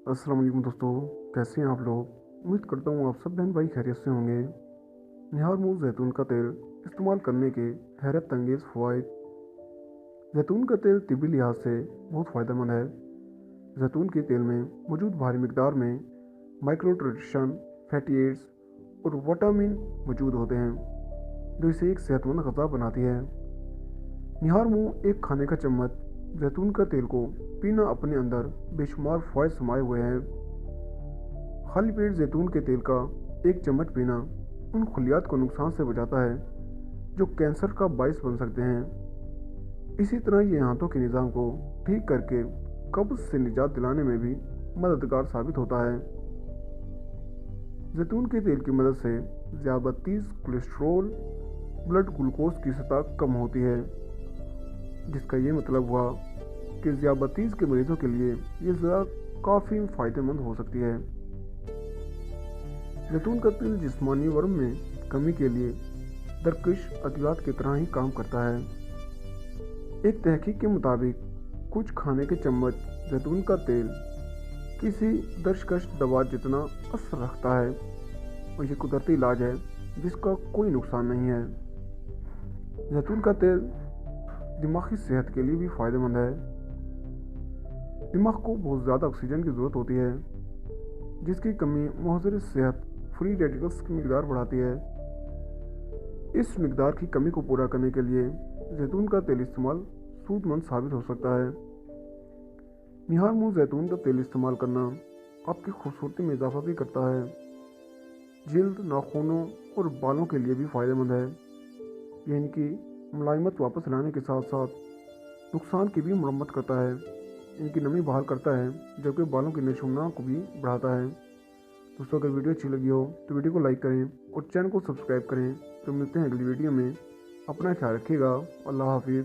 अस्सलाम वालेकुम दोस्तों, कैसे हैं आप लोग। उम्मीद करता हूँ आप सब बहन भाई खैरियत से होंगे। निहार मूव जैतून का तेल इस्तेमाल करने के हैरत अंगेज़ फ़वाइद। जैतून का तेल तिब्बी लिहाज से बहुत फ़ायदेमंद है। जैतून के तेल में मौजूद भारी मिकदार में माइक्रोन्यूट्रिशन, फैटी एसिड्स और विटामिन मौजूद होते हैं जो इसे एक सेहतमंद ग़िज़ा बनाती है। निहार मूव एक खाने का चम्मच जैतून का तेल को पीना अपने अंदर बेशुमार फ़वाइद समाये हुए हैं। खाली पेट जैतून के तेल का एक चम्मच पीना उन खलियात को नुकसान से बचाता है जो कैंसर का बायस बन सकते हैं। इसी तरह ये आंतों के निज़ाम को ठीक करके कब्ज़ से निजात दिलाने में भी मददगार साबित होता है। जैतून के तेल की मदद से ज़ियाबतीस, कोलेस्ट्रोल, ब्लड ग्लूकोज की सतह कम होती है, जिसका ये मतलब हुआ कि ज़ियाबतीस के मरीजों के लिए ये ज़रा काफ़ी फ़ायदेमंद हो सकती है। जैतून का तेल जिस्मानी वर्म में कमी के लिए दरकश अद्वियात की तरह ही काम करता है। एक तहकीक के मुताबिक कुछ खाने के चम्मच जैतून का तेल किसी दर्शकश दवा जितना असर रखता है और ये कुदरती इलाज है जिसका कोई नुकसान नहीं है। जैतून का तेल दिमागी सेहत के लिए भी फ़ायदेमंद है। दिमाग को बहुत ज़्यादा ऑक्सीजन की ज़रूरत होती है, जिसकी कमी मुहज़िर सेहत फ्री रेडिकल्स की मिकदार बढ़ाती है। इस मिकदार की कमी को पूरा करने के लिए जैतून का तेल इस्तेमाल सूदमंद साबित हो सकता है। निहार मूव जैतून का तेल इस्तेमाल करना आपकी खूबसूरती में इजाफा भी करता है। जिल्द, नाखूनों और बालों के लिए भी फ़ायदेमंद है। यह इनकी मुलायमत वापस लाने के साथ साथ नुकसान की भी मरम्मत करता है। इनकी नमी बहाल करता है, जबकि बालों की नशोनुमा को भी बढ़ाता है। दोस्तों, अगर वीडियो अच्छी लगी हो तो वीडियो को लाइक करें और चैनल को सब्सक्राइब करें। तो मिलते हैं अगली वीडियो में। अपना ख्याल रखिएगा। अल्लाह हाफिज़।